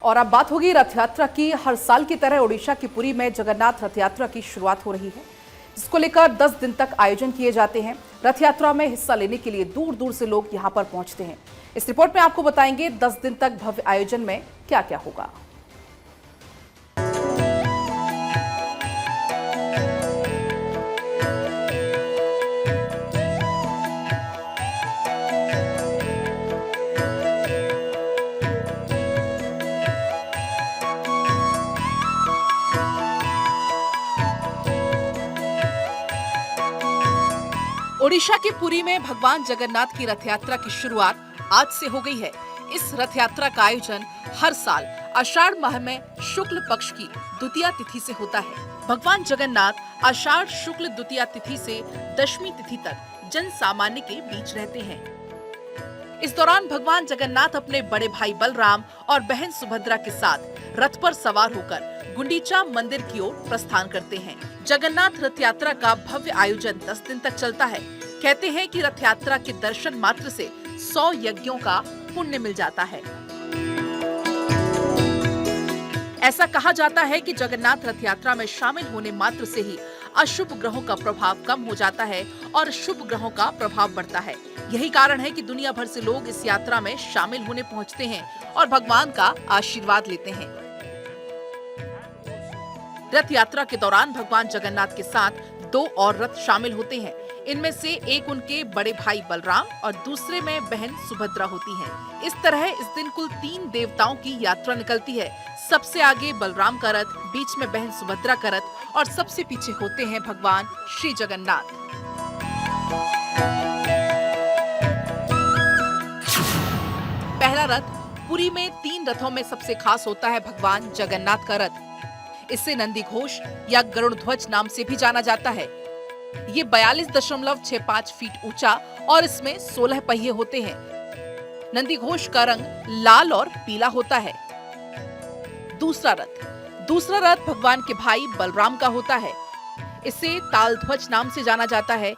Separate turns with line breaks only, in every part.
और अब बात होगी रथ यात्रा की। हर साल की तरह ओडिशा की पुरी में जगन्नाथ रथ यात्रा की शुरुआत हो रही है, जिसको लेकर 10 दिन तक आयोजन किए जाते हैं। रथ यात्रा में हिस्सा लेने के लिए दूर दूर से लोग यहां पर पहुंचते हैं। इस रिपोर्ट में आपको बताएंगे 10 दिन तक भव्य आयोजन में क्या क्या होगा। ओडिशा के पुरी में भगवान जगन्नाथ की रथ यात्रा की शुरुआत आज से हो गई है। इस रथ यात्रा का आयोजन हर साल आषाढ़ माह में शुक्ल पक्ष की द्वितीया तिथि से होता है। भगवान जगन्नाथ आषाढ़ शुक्ल द्वितीया तिथि से दशमी तिथि तक जन सामान्य के बीच रहते हैं। इस दौरान भगवान जगन्नाथ अपने बड़े भाई बलराम और बहन सुभद्रा के साथ रथ पर सवार होकर गुंडीचा मंदिर की ओर प्रस्थान करते हैं। जगन्नाथ रथ यात्रा का भव्य आयोजन 10 दिन तक चलता है। कहते हैं कि रथ यात्रा के दर्शन मात्र से 100 यज्ञों का पुण्य मिल जाता है। ऐसा कहा जाता है कि जगन्नाथ रथ यात्रा में शामिल होने मात्र से ही अशुभ ग्रहों का प्रभाव कम हो जाता है और शुभ ग्रहों का प्रभाव बढ़ता है। यही कारण है कि दुनिया भर से लोग इस यात्रा में शामिल होने पहुंचते हैं और भगवान का आशीर्वाद लेते हैं। रथ यात्रा के दौरान भगवान जगन्नाथ के साथ 2 और रथ शामिल होते हैं। इनमें से एक उनके बड़े भाई बलराम और दूसरे में बहन सुभद्रा होती हैं। इस तरह इस दिन कुल 3 देवताओं की यात्रा निकलती है। सबसे आगे बलराम का रथ, बीच में बहन सुभद्रा का रथ और सबसे पीछे होते हैं भगवान श्री जगन्नाथ। पहला रथ पुरी में 3 रथों में सबसे खास होता है भगवान जगन्नाथ का रथ। इसे नंदी घोष या गरुड़ ध्वज नाम से भी जाना जाता है। ये 42.65 फीट ऊंचा और इसमें 16 पहिए होते हैं। नंदी घोष का रंग लाल और पीला होता है। दूसरा रथ भगवान के भाई बलराम का होता है। इसे ताल ध्वज नाम से जाना जाता है।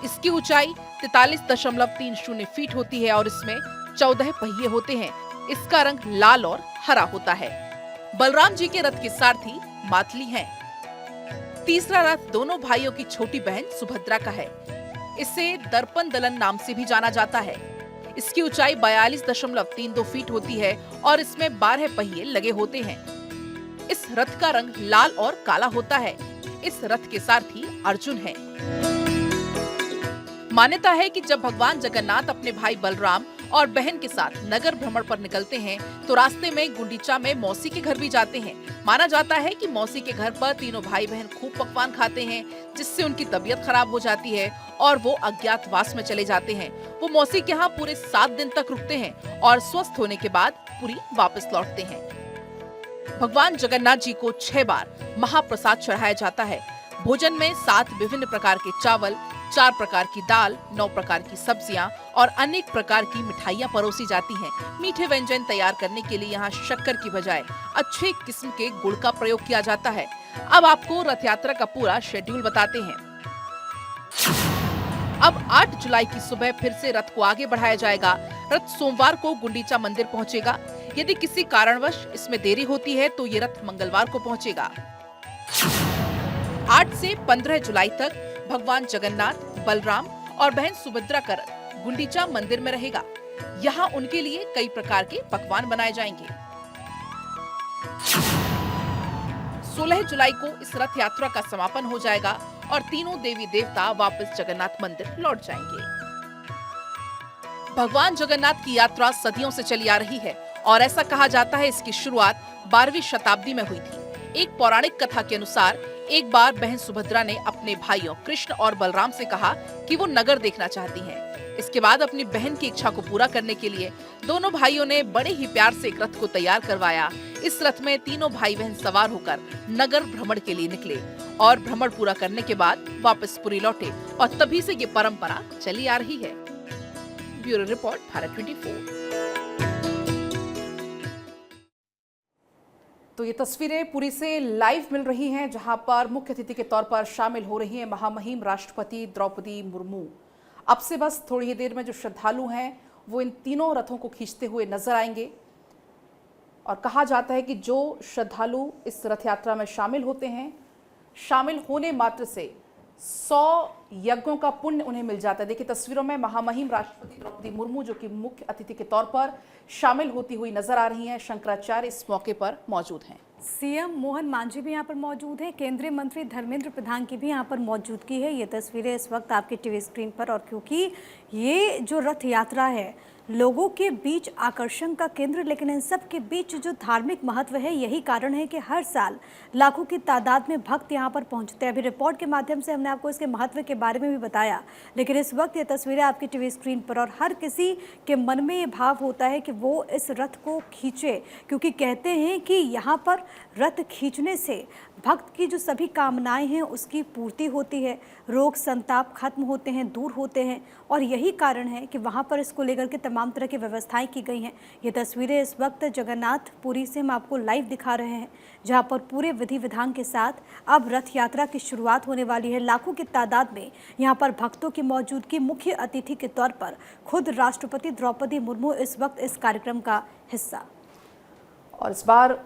इसकी ऊंचाई 43.30 फीट होती है और इसमें 14 पहिए होते हैं। इसका रंग लाल और हरा होता है। बलराम जी के रथ के सारथी मातली हैं। तीसरा रथ दोनों भाइयों की छोटी बहन सुभद्रा का है। इसे दर्पण दलन नाम से भी जाना जाता है। इसकी ऊंचाई 42.32 फीट होती है और इसमें 12 पहिए लगे होते हैं। इस रथ का रंग लाल और काला होता है। इस रथ के सारथी अर्जुन हैं। मान्यता है कि जब भगवान जगन्नाथ अपने भाई बलराम और बहन के साथ नगर भ्रमण पर निकलते हैं तो रास्ते में गुंडीचा में मौसी के घर भी जाते हैं। माना जाता है कि मौसी के घर पर तीनों भाई बहन खूब पकवान खाते हैं, जिससे उनकी तबीयत खराब हो जाती है और वो अज्ञातवास में चले जाते हैं। वो मौसी के यहाँ पूरे 7 दिन तक रुकते हैं और स्वस्थ होने के बाद पुरी वापस लौटते हैं। भगवान जगन्नाथ जी को 6 बार महाप्रसाद चढ़ाया जाता है। भोजन में 7 विभिन्न प्रकार के चावल, 4 प्रकार की दाल, 9 प्रकार की सब्जियां और अनेक प्रकार की मिठाइयां परोसी जाती हैं। मीठे व्यंजन तैयार करने के लिए यहाँ शक्कर की बजाय अच्छे किस्म के गुड़ का प्रयोग किया जाता है। अब आपको रथ यात्रा का पूरा शेड्यूल बताते हैं। अब 8 जुलाई की सुबह फिर से रथ को आगे बढ़ाया जाएगा। रथ सोमवार को गुंडीचा मंदिर पहुंचेगा। यदि किसी कारणवश इसमें देरी होती है तो ये रथ मंगलवार को पहुंचेगा। 8 से 15 जुलाई तक भगवान जगन्नाथ, बलराम और बहन सुभद्रा का रथ गुंडीचा मंदिर में रहेगा। यहाँ उनके लिए कई प्रकार के पकवान बनाए जाएंगे। 16 जुलाई को इस रथ यात्रा का समापन हो जाएगा और तीनों देवी देवता वापस जगन्नाथ मंदिर लौट जाएंगे। भगवान जगन्नाथ की यात्रा सदियों से चली आ रही है और ऐसा कहा जाता है इसकी शुरुआत 12वीं शताब्दी में हुई थी। एक पौराणिक कथा के अनुसार एक बार बहन सुभद्रा ने अपने भाइयों कृष्ण और बलराम से कहा कि वो नगर देखना चाहती हैं। इसके बाद अपनी बहन की इच्छा को पूरा करने के लिए दोनों भाइयों ने बड़े ही प्यार से एक रथ को तैयार करवाया। इस रथ में तीनों भाई बहन सवार होकर नगर भ्रमण के लिए निकले और भ्रमण पूरा करने के बाद वापस पुरी लौटे और तभी से ये परंपरा चली आ रही है। Bureau report, Bharat 24। तो ये तस्वीरें पुरी से लाइव मिल रही हैं, जहां पर मुख्य अतिथि के तौर पर शामिल हो रही हैं महामहिम राष्ट्रपति द्रौपदी मुर्मू। अब से बस थोड़ी ही देर में जो श्रद्धालु हैं वो इन तीनों रथों को खींचते हुए नजर आएंगे। और कहा जाता है कि जो श्रद्धालु इस रथ यात्रा में शामिल होते हैं, शामिल होने मात्र से 100 यज्ञों का पुण्य उन्हें मिल जाता है। देखिए तस्वीरों में महामहिम राष्ट्रपति द्रौपदी मुर्मू जो कि मुख्य अतिथि के तौर पर शामिल होती हुई नजर आ रही हैं। शंकराचार्य इस मौके पर मौजूद हैं।
सीएम मोहन मांझी भी यहाँ पर मौजूद हैं। केंद्रीय मंत्री धर्मेंद्र प्रधान की भी यहाँ पर मौजूदगी है। ये तस्वीरें इस वक्त आपके टीवी स्क्रीन पर, और क्योंकि ये जो रथ यात्रा है लोगों के बीच आकर्षण का केंद्र, लेकिन इन सब के बीच जो धार्मिक महत्व है यही कारण है कि हर साल लाखों की तादाद में भक्त यहाँ पर पहुँचते हैं। अभी रिपोर्ट के माध्यम से हमने आपको इसके महत्व के बारे में भी बताया, लेकिन इस वक्त ये तस्वीरें आपकी टीवी स्क्रीन पर, और हर किसी के मन में ये भाव होता है कि वो इस रथ को खींचे, क्योंकि कहते हैं कि यहाँ पर रथ खींचने से भक्त की जो सभी कामनाएं हैं उसकी पूर्ति होती है, रोग संताप खत्म होते हैं, दूर होते हैं, और यही कारण है कि वहाँ पर इसको लेकर के तमाम तरह की व्यवस्थाएं की गई हैं। ये तस्वीरें इस वक्त जगन्नाथपुरी से हम आपको लाइव दिखा रहे हैं, जहाँ पर पूरे विधि विधान के साथ अब रथ यात्रा की शुरुआत होने वाली है। लाखों की तादाद में यहाँ पर भक्तों की मौजूदगी, मुख्य अतिथि के तौर पर खुद राष्ट्रपति द्रौपदी मुर्मू इस वक्त इस कार्यक्रम का हिस्सा।
और इस बार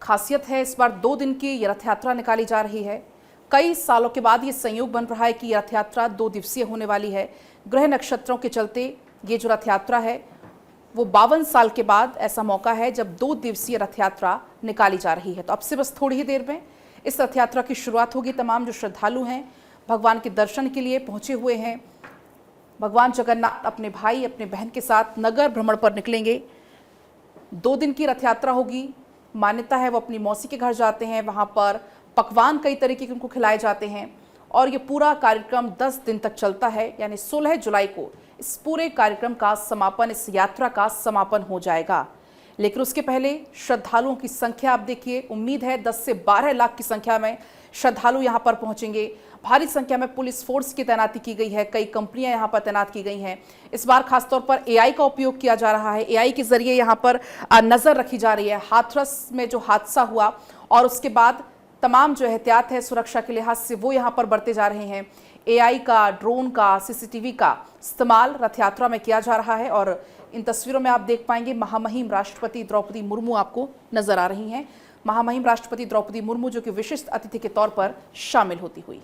खासियत है, इस बार 2 दिन की ये रथ यात्रा निकाली जा रही है। कई सालों के बाद ये संयोग बन रहा है कि रथ यात्रा 2 दिवसीय होने वाली है। ग्रह नक्षत्रों के चलते ये जो रथ यात्रा है वो 52 साल के बाद ऐसा मौका है जब 2 दिवसीय रथ यात्रा निकाली जा रही है। तो अब से बस थोड़ी ही देर में इस रथ यात्रा की शुरुआत होगी। तमाम जो श्रद्धालु हैं भगवान के दर्शन के लिए पहुंचे हुए हैं। भगवान जगन्नाथ अपने भाई अपने बहन के साथ नगर भ्रमण पर निकलेंगे। 2 दिन की रथ यात्रा होगी। मान्यता है वो अपनी मौसी के घर जाते हैं, वहाँ पर पकवान कई तरीके के उनको खिलाए जाते हैं, और ये पूरा कार्यक्रम 10 दिन तक चलता है। यानी 16 जुलाई को इस पूरे कार्यक्रम का समापन, इस यात्रा का समापन हो जाएगा। लेकिन उसके पहले श्रद्धालुओं की संख्या आप देखिए, उम्मीद है 10 से 12 लाख की संख्या में श्रद्धालु यहाँ पर पहुँचेंगे। भारी संख्या में पुलिस फोर्स की तैनाती की गई है, कई कंपनियां यहाँ पर तैनात की गई हैं। इस बार खासतौर पर एआई का उपयोग किया जा रहा है। एआई के जरिए यहाँ पर नज़र रखी जा रही है। हाथरस में जो हादसा हुआ और उसके बाद तमाम जो एहतियात है सुरक्षा के लिहाज से वो यहाँ पर बरते जा रहे हैं। एआई का, ड्रोन का, सीसीटीवी का इस्तेमाल रथ यात्रा में किया जा रहा है। और इन तस्वीरों में आप देख पाएंगे महामहिम राष्ट्रपति द्रौपदी मुर्मू आपको नजर आ रही हैं। महामहिम राष्ट्रपति द्रौपदी मुर्मू जो कि विशिष्ट अतिथि के तौर पर शामिल होती हुई।